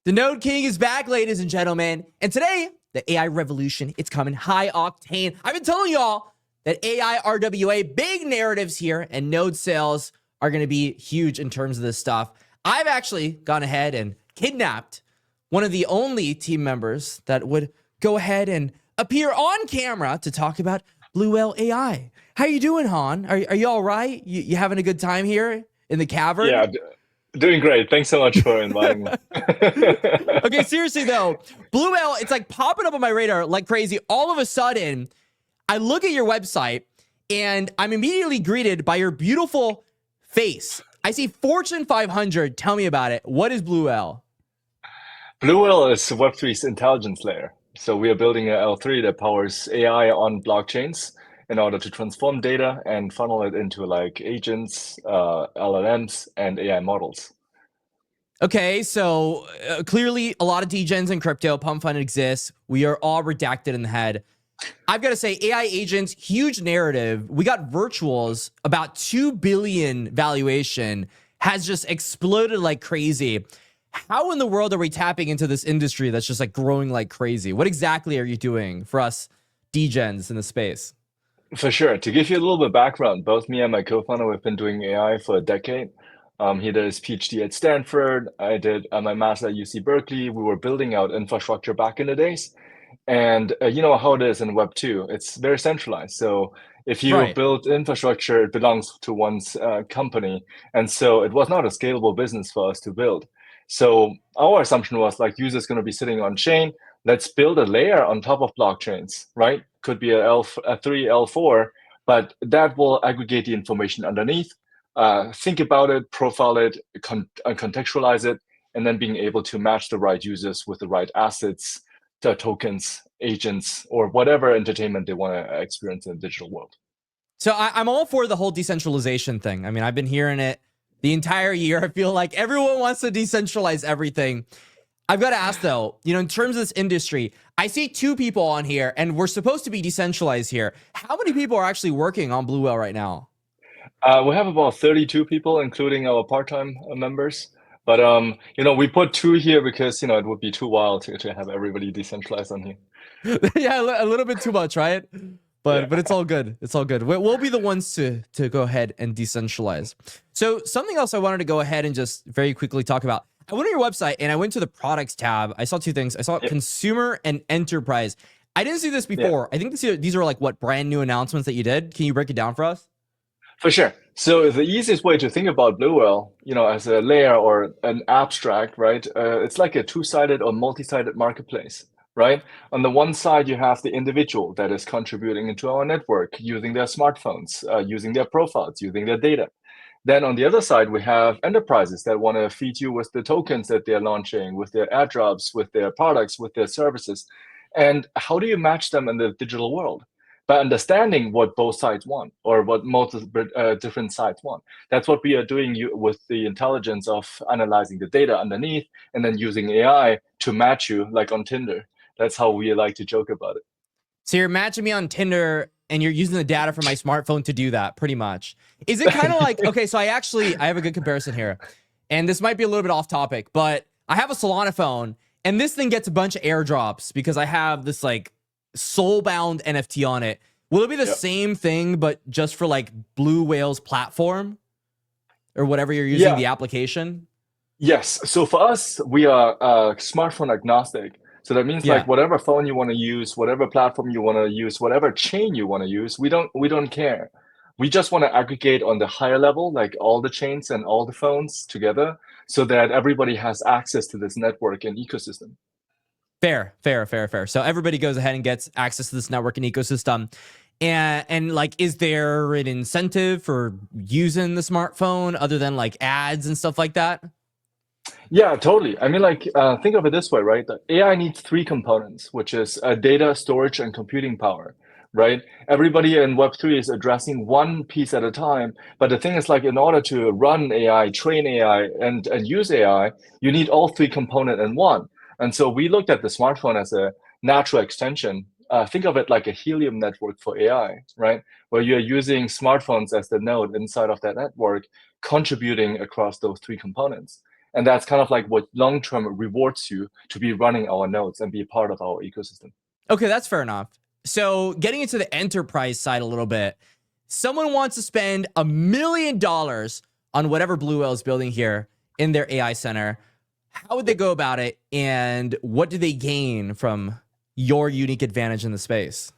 The Node King is back, ladies and gentlemen. And today, the AI revolution, it's coming high octane. I've been telling y'all that AI RWA, big narratives here, and node sales are going to be huge in terms of this stuff. I've actually gone ahead and kidnapped one of the only team members that would go ahead and appear on camera to talk about Bluwhale AI. How you doing, Han? Are you all right? You having a good time here in the cavern? Yeah, doing great. Thanks so much for inviting me. Okay, seriously though, Bluwhale, it's like popping up on my radar like crazy. All of a sudden, I look at your website and I'm immediately greeted by your beautiful face. I see Fortune 500. Tell me about it. What is Bluwhale? Bluewhale is Web3's intelligence layer. So we are building a L3 that powers AI on blockchains in order to transform data and funnel it into like agents, LLMs, and AI models. Okay, so clearly a lot of degens in crypto, pump fund exists. We are all redacted in the head. I've got to say, AI agents, huge narrative. We got virtuals, about 2 billion valuation, has just exploded like crazy. How in the world are we tapping into this industry that's just like growing like crazy? What exactly are you doing for us degens in the space? For sure. To give you a little bit of background, both me and my co-founder have been doing AI for a decade. He did his PhD at Stanford. I did my master at UC Berkeley. We were building out infrastructure back in the days. And you know how it is in Web 2. It's very centralized. So if you Right. build infrastructure, it belongs to one's company. And so it was not a scalable business for us to build. So our assumption was like users going to be sitting on chain. Let's build a layer on top of blockchains, right? Could be a 3, L4, but that will aggregate the information underneath, think about it, profile it, contextualize it, and then being able to match the right users with the right assets, tokens, agents, or whatever entertainment they want to experience in the digital world. So I'm all for the whole decentralization thing. I mean, I've been hearing it the entire year. I feel like everyone wants to decentralize everything. I've got to ask though, in terms of this industry, I see 2 people on here and we're supposed to be decentralized here. How many people are actually working on Bluewhale right now? We have about 32 people, including our part-time members. But we put 2 here because it would be too wild to have everybody decentralized on here. Yeah, a little bit too much, right? Yeah. But it's all good. It's all good. We'll be the ones to go ahead and decentralize. So something else I wanted to go ahead and just very quickly talk about. I went on your website and I went to the products tab. I saw 2 things. I saw Yeah. consumer and enterprise. I didn't see this Yeah. before. I think these are like what brand new announcements that you did. Can you break it down for us? For sure. So the easiest way to think about Bluewhale, as a layer or an abstract, right? It's like a two-sided or multi-sided marketplace, right? On the one side, you have the individual that is contributing into our network using their smartphones, using their profiles, using their data. Then on the other side, we have enterprises that want to feed you with the tokens that they're launching, with their airdrops, with their products, with their services. And how do you match them in the digital world? By understanding what both sides want or what multiple different sides want. That's what we are doing with the intelligence of analyzing the data underneath and then using AI to match you like on Tinder. That's how we like to joke about it. So you're matching me on Tinder and you're using the data from my smartphone to do that pretty much. Is it kind of like, okay, so I have a good comparison here. And this might be a little bit off topic, but I have a Solana phone and this thing gets a bunch of airdrops because I have this like soulbound NFT on it. Will it be the Yeah. same thing, but just for like Bluewhale's platform or whatever you're using Yeah. the application? Yes. So for us, we are smartphone agnostic. So that means like Yeah. whatever phone you want to use, whatever platform you want to use, whatever chain you want to use, we don't care. We just want to aggregate on the higher level, like all the chains and all the phones together, so that everybody has access to this network and ecosystem. Fair, fair, fair, fair. So everybody goes ahead and gets access to this network and ecosystem. And like, is there an incentive for using the smartphone other than like ads and stuff like that? Yeah, totally. I mean, like, think of it this way, right? The AI needs 3 components, which is data, storage, and computing power, right? Everybody in Web3 is addressing one piece at a time. But the thing is, like, in order to run AI, train AI, and use AI, you need all 3 components in one. And so we looked at the smartphone as a natural extension. Think of it like a helium network for AI, right? Where you're using smartphones as the node inside of that network, contributing across those 3 components. And that's kind of like what long-term rewards you to be running our nodes and be part of our ecosystem. Okay, that's fair enough. So getting into the enterprise side a little bit, someone wants to spend $1 million on whatever Bluwhale is building here in their AI center. How would they go about it, and what do they gain from your unique advantage in the space?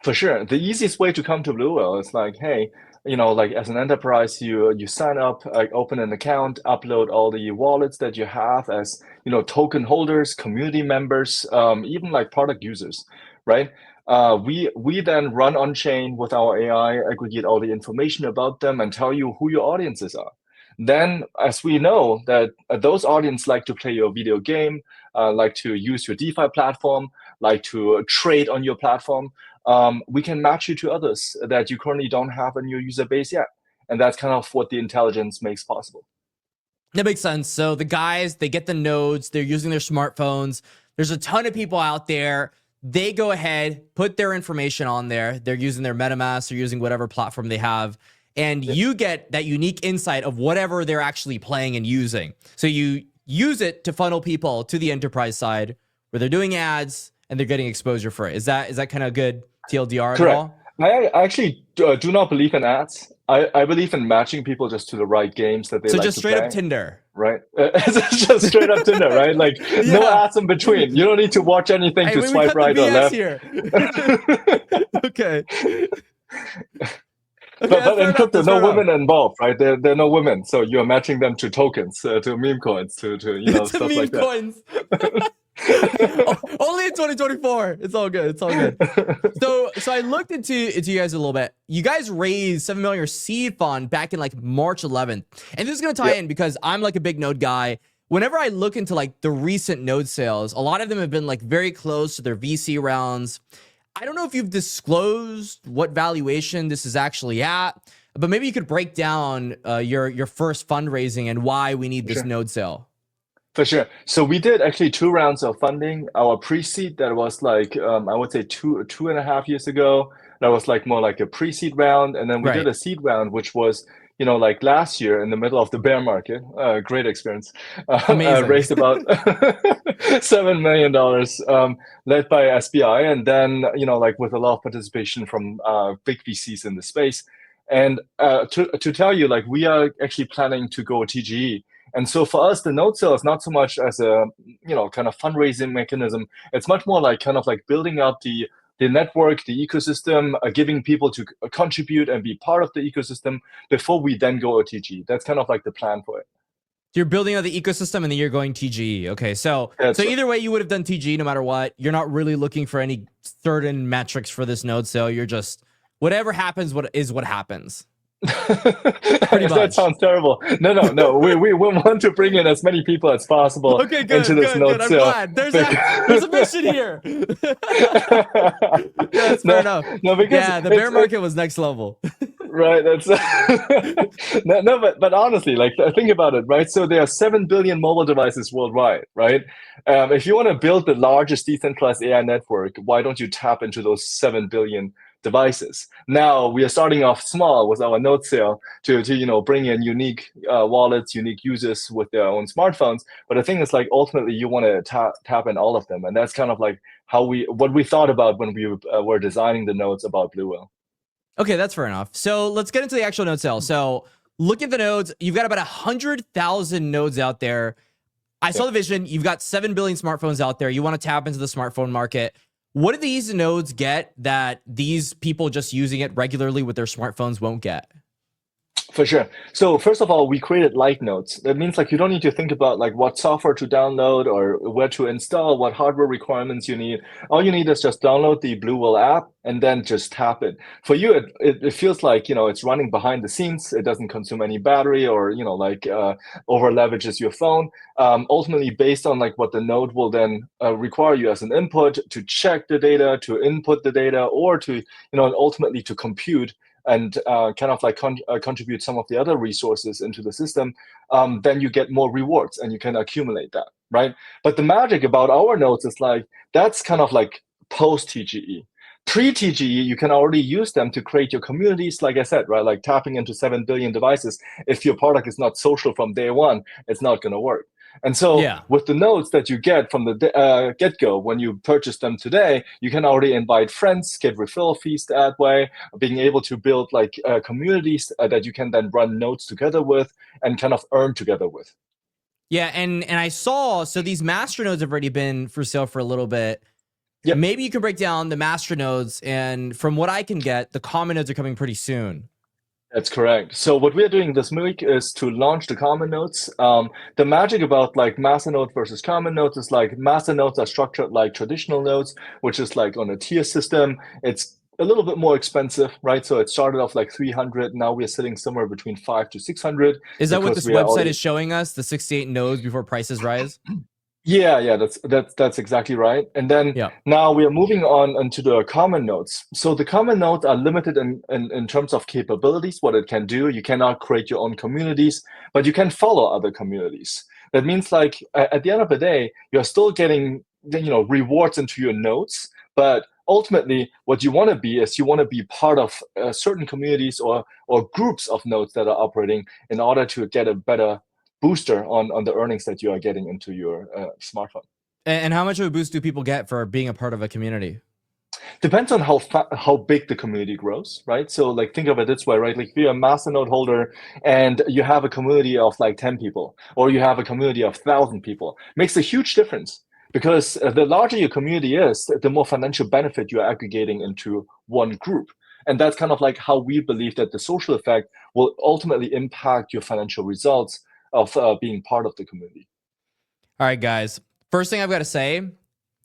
For sure. The easiest way to come to Bluewhale is like, hey, like as an enterprise, you sign up, like open an account, upload all the wallets that you have as, token holders, community members, even like product users, right? We then run on chain with our AI, aggregate all the information about them, and tell you who your audiences are. Then, as we know that those audience like to play your video game, like to use your DeFi platform, like to trade on your platform, we can match you to others that you currently don't have in your user base yet. And that's kind of what the intelligence makes possible. That makes sense. So the guys, they get the nodes, they're using their smartphones. There's a ton of people out there. They go ahead, put their information on there. They're using their MetaMask, they're using whatever platform they have. And you get that unique insight of whatever they're actually playing and using. So you use it to funnel people to the enterprise side where they're doing ads and they're getting exposure for it. Is that kind of good TLDR at all? I actually do not believe in ads. I believe in matching people just to the right games that they like to play. So just straight up Tinder. Right? It's just straight up Tinder, right? Like no ads in between. You don't need to watch anything to swipe right or left. Here. Okay. But in crypto, no women involved, right? There are no women, so you're matching them to tokens, to meme coins, to stuff meme like coins. that. Only in 2024. It's all good. It's all good. So I looked into you guys a little bit. You guys raised $7 million seed fund back in like March 11th, and this is gonna tie in because I'm like a big node guy. Whenever I look into like the recent node sales, a lot of them have been like very close to their VC rounds. I don't know if you've disclosed what valuation this is actually at, but maybe you could break down your first fundraising and why we need this node sale. For sure. So we did actually 2 rounds of funding. Our pre-seed that was like, I would say 2.5 years ago, that was like more like a pre-seed round. And then we did a seed round, which was, like last year in the middle of the bear market. Great experience. Raised about $7 million, led by SBI. And then, like with a lot of participation from big VCs in the space. And to tell you, like we are actually planning to go TGE. And so for us, the node sale is not so much as a, kind of fundraising mechanism. It's much more like kind of like building up the network, the ecosystem, giving people to contribute and be part of the ecosystem before we then go OTG. That's kind of like the plan for it. So you're building out the ecosystem and then you're going TGE. Okay, so either way, you would have done TGE no matter what. You're not really looking for any certain metrics for this node sale. You're just, whatever happens, what happens. That sounds terrible. No. We want to bring in as many people as possible into this node sale. I'm glad. There's a mission here. That's fair enough. No, because the bear market was next level. Right. That's but honestly, like think about it, right? So there are 7 billion mobile devices worldwide, right? If you want to build the largest decentralized AI network, why don't you tap into those 7 billion devices? Now we are starting off small with our node sale to bring in unique wallets, unique users with their own smartphones. But the thing is, like ultimately, you want to tap in all of them, and that's kind of like what we thought about when we were designing the nodes about Bluewhale. Okay, that's fair enough. So let's get into the actual node sale. So look at the nodes. You've got about 100,000 nodes out there. I saw the vision. You've got 7 billion smartphones out there. You want to tap into the smartphone market. What do these nodes get that these people just using it regularly with their smartphones won't get? For sure. So first of all, we created light nodes. That means like you don't need to think about like what software to download or where to install, what hardware requirements you need. All you need is just download the Bluewhale app and then just tap it. For you, it feels like, it's running behind the scenes. It doesn't consume any battery or, over leverages your phone. Ultimately, based on like what the node will then require you as an input to check the data, to input the data, or to, ultimately to compute and kind of like contribute some of the other resources into the system, then you get more rewards and you can accumulate that, right? But the magic about our nodes is like, that's kind of like post-TGE. Pre-TGE, you can already use them to create your communities, like I said, right? Like tapping into 7 billion devices. If your product is not social from day one, it's not going to work. And so Yeah. with the nodes that you get from the get-go, when you purchase them today, you can already invite friends, get referral fees that way, being able to build like communities that you can then run nodes together with and kind of earn together with. Yeah, and I saw, so these master nodes have already been for sale for a little bit. Yep. Maybe you can break down the master nodes, and from what I can get, the common nodes are coming pretty soon. That's correct. So what we're doing this week is to launch the common nodes. The magic about like master node versus common nodes is like master nodes are structured like traditional nodes, which is like on a tier system. It's a little bit more expensive, right? So it started off like 300. Now we're sitting somewhere between 5 to 600. Is that what because this we are website already is showing us? The 68 nodes before prices rise? Yeah, that's exactly right. And then Yeah. now we are moving on into the common nodes. So the common nodes are limited in terms of capabilities, what it can do. You cannot create your own communities, but you can follow other communities. That means like at the end of the day, you're still getting rewards into your nodes, but ultimately what you want to be is you want to be part of certain communities or groups of nodes that are operating in order to get a better booster on the earnings that you are getting into your smartphone. And how much of a boost do people get for being a part of a community? Depends on how big the community grows, right? So like think of it this way, right? Like if you're a master node holder and you have a community of like 10 people, or you have a community of 1,000 people, makes a huge difference. Because the larger your community is, the more financial benefit you're aggregating into one group. And that's kind of like how we believe that the social effect will ultimately impact your financial results of being part of the community. All right, guys. First thing I've got to say,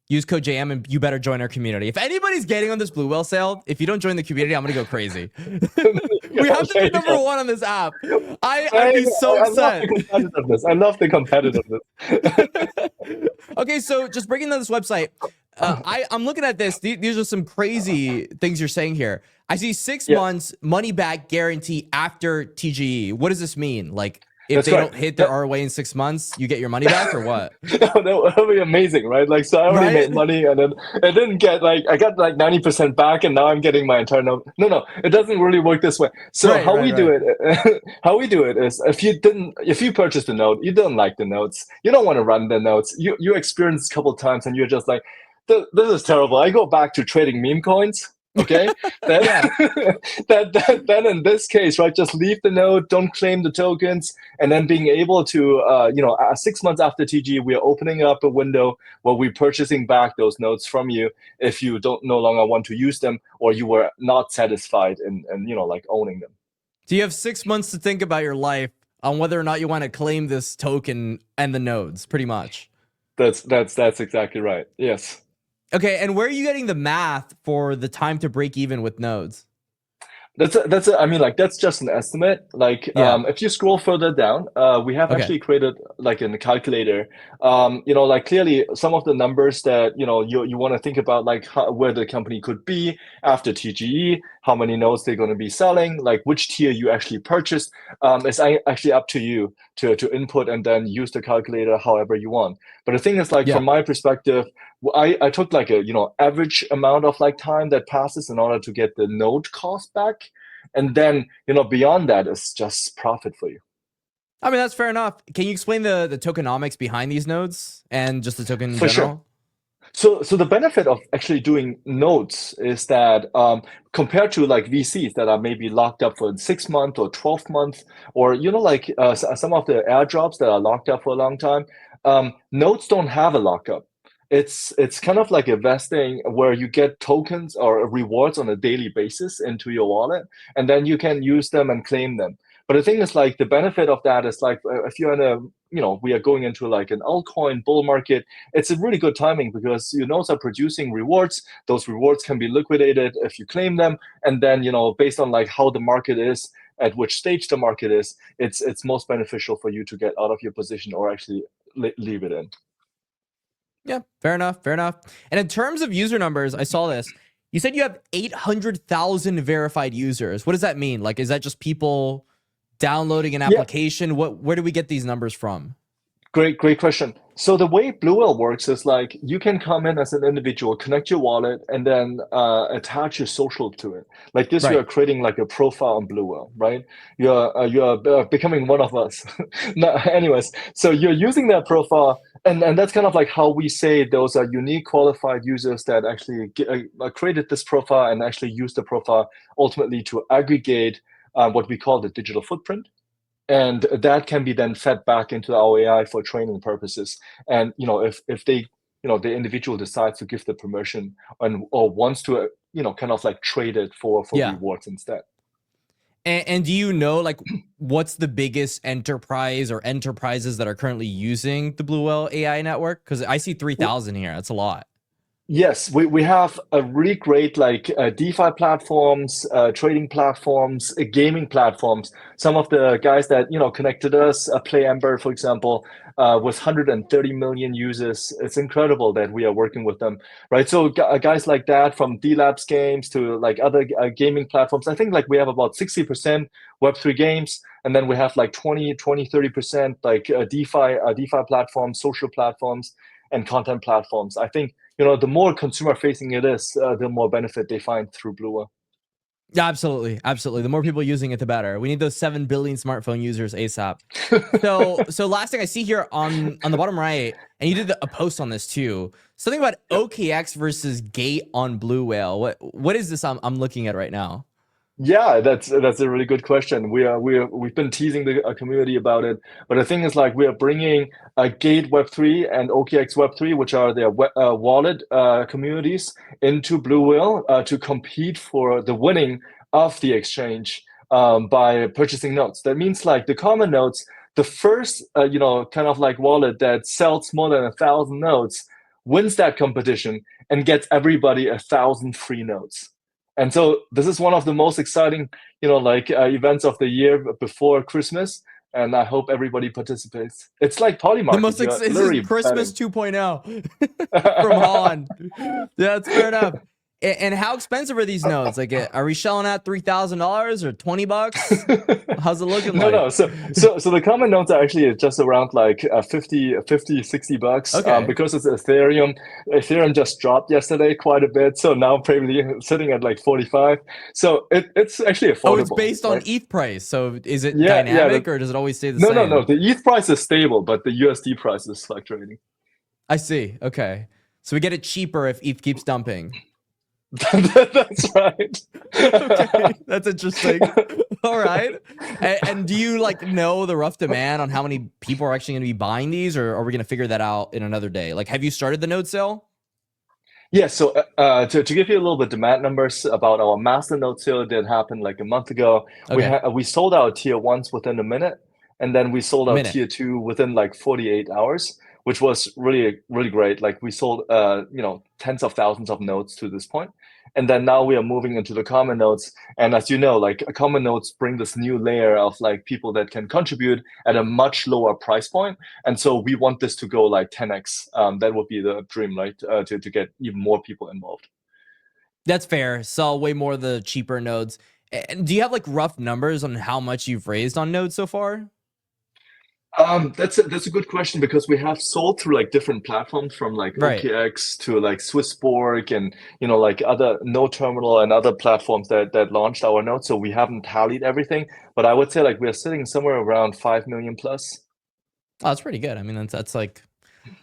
use code JM and you better join our community. If anybody's getting on this Bluwhale sale, if you don't join the community, I'm going to go crazy. We have to be number one on this app. I'd be so upset. I love the competitiveness. Okay, so just breaking down this website, I'm looking at this. These are some crazy things you're saying here. I see 6 months money back guarantee after TGE. What does this mean? Like, if they don't hit their ROA in 6 months, you get your money back or what? That would be amazing, right? Like, so I already made money and then I didn't get I got like 90% back and now I'm getting my entire note. No, it doesn't really work this way. So how we do it is if you purchase the note, you don't like the notes, you don't want to run the notes, you experience a couple of times and you're just like, this is terrible. I go back to trading meme coins. Okay, then, then in this case, right, just leave the node, don't claim the tokens, and then being able to, 6 months after TG, we are opening up a window where we're purchasing back those nodes from you if you don't no longer want to use them or you were not satisfied in like owning them. So you have 6 months to think about your life on whether or not you want to claim this token and the nodes, pretty much. That's exactly right. Yes. Okay, and where are you getting the math for the time to break even with nodes? That's just an estimate. Like, if you scroll further down, we have actually created like a calculator. Like clearly some of the numbers that you want to think about, like where the company could be after TGE, how many nodes they're going to be selling, like which tier you actually purchased. It's actually up to you to input and then use the calculator however you want. But the thing is, like from my perspective, I took like a average amount of like time that passes in order to get the node cost back, and then beyond that is just profit for you. I mean, that's fair enough. Can you explain the tokenomics behind these nodes and just the token in general? Sure. So the benefit of actually doing nodes is that compared to like VCs that are maybe locked up for 6 months or 12 months, or some of the airdrops that are locked up for a long time, nodes don't have a lockup. It's kind of like a vesting where you get tokens or rewards on a daily basis into your wallet, and then you can use them and claim them. But the thing is, like, the benefit of that is like if you're in a we are going into like an altcoin bull market, it's a really good timing because your nodes are producing rewards. Those rewards can be liquidated if you claim them, and then based on like how the market is, at which stage the market is, it's most beneficial for you to get out of your position or actually leave it in. Yeah, fair enough. And in terms of user numbers, I saw this. You said you have 800,000 verified users. What does that mean? Like, is that just people downloading an application? Where do we get these numbers from? Great question. So the way Bluewhale works is like you can come in as an individual, connect your wallet, and then attach your social to it. Like this, you are Right. creating like a profile on Bluewhale, right? You're becoming one of us. No, anyways, so you're using that profile, and that's kind of like how we say those are unique, qualified users that actually created this profile and actually use the profile ultimately to aggregate what we call the digital footprint, and that can be then fed back into our AI for training purposes. And if they, the individual decides to give the permission and or wants to, kind of like trade it for Yeah. rewards instead. And do you know, like, what's the biggest enterprise or enterprises that are currently using the Bluewhale AI network? Because I see 3,000 here. That's a lot. Yes, we have a really great like DeFi platforms, trading platforms, gaming platforms. Some of the guys that connected us, Play Ember, for example, with 130 million users. It's incredible that we are working with them, right? So guys like that, from D Labs games to like other gaming platforms. I think like we have about 60% Web3 games, and then we have like 30% like DeFi platforms, social platforms, and content platforms. I think the more consumer facing it is, the more benefit they find through Bluewhale. Yeah, absolutely. Absolutely. The more people using it, the better. We need those 7 billion smartphone users ASAP. So last thing I see here on the bottom right, and you did a post on this too. Something about Yep. OKX versus Gate on Bluewhale. What is this I'm looking at right now? Yeah, that's a really good question. We've been teasing the community about it, but the thing is like we are bringing Gate Web3 and OKX Web3, which are their wallet communities, into Bluewhale to compete for the winning of the exchange by purchasing notes. That means like the common notes, the first kind of like wallet that sells more than 1,000 notes wins that competition and gets everybody 1,000 free notes. And so this is one of the most exciting, events of the year before Christmas. And I hope everybody participates. It's like The Polymarket. most You're this is literally Christmas betting. 2.0 from Holland. Yeah, that's fair enough. And how expensive are these notes? Like, are we shelling out $3,000 or $20? How's it looking No, like? no. So the common notes are actually just around like 50, $60 Okay. because it's Ethereum. Ethereum just dropped yesterday quite a bit. So now probably sitting at like 45. So it's actually Oh, it's affordable, based on right? ETH price. So is it Yeah, yeah. dynamic or does it always stay the No, no, no. same? The ETH price is stable, but the USD price is fluctuating. I see. Okay. So we get it cheaper if ETH keeps dumping. That's right. Okay, that's interesting. All right. And do you like know the rough demand on how many people are actually going to be buying these, or are we going to figure that out in another day? Like, have you started the node sale? Yeah, so to give you a little bit demand numbers about our master node sale that happened like a month ago, Okay, we sold our tier ones within a minute, and then we sold a our minute. tier two within like 48 hours, which was really, really great. Like we sold tens of thousands of nodes to this point. And then now we are moving into the common nodes. And as you know, like common nodes bring this new layer of like people that can contribute at a much lower price point. And so we want this to go like 10x. That would be the dream, right? To get even more people involved. That's fair. Sell way more of the cheaper nodes. And do you have like rough numbers on how much you've raised on nodes so far? That's a good question because we have sold through like different platforms from like Right. OKX to like Swissborg and like other node terminal and other platforms that launched our node. So we haven't tallied everything, but I would say like we're sitting somewhere around 5 million plus. Oh, that's pretty good. I mean, that's like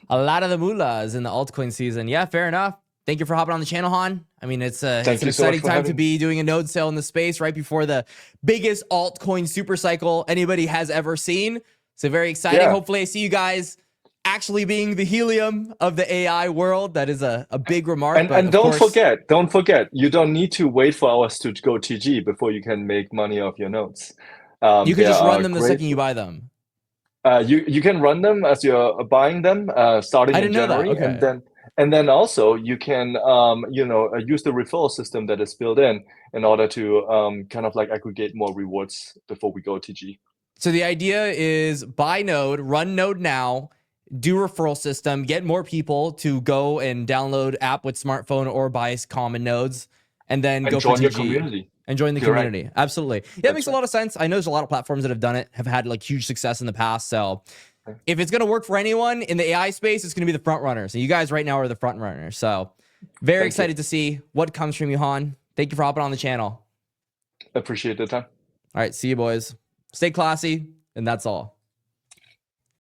a lot of the mullahs in the altcoin season. Yeah, fair enough. Thank you for hopping on the channel, Han. I mean, it's Thank an you so much exciting for time to having me. be doing a node sale in the space right before the biggest altcoin super cycle anybody has ever seen. So very exciting. Yeah. Hopefully I see you guys actually being the helium of the AI world. That is a big remark, but And of course, don't forget, you don't need to wait for hours to go TG before you can make money off your nodes. you could There just run are them the great. second you buy them. You can run them as you're buying them starting I in didn't know that. January, Okay. and then also you can use the referral system that is built in order to kind of like aggregate more rewards before we go TG. So the idea is buy node, run node now, do referral system, get more people to go and download app with smartphone or buy common nodes, and then And go for join your TG community. and join the Correct. community. Absolutely. Yeah, it That's makes a right. lot of sense. I know there's a lot of platforms that have done it, have had like huge success in the past. So if it's going to work for anyone in the AI space, it's going to be the front runners. And you guys right now are the front runners. So very excited to see what comes from you, Han. Thank you for hopping on the channel. Appreciate the time. All right. See you, boys. Stay classy. And that's all.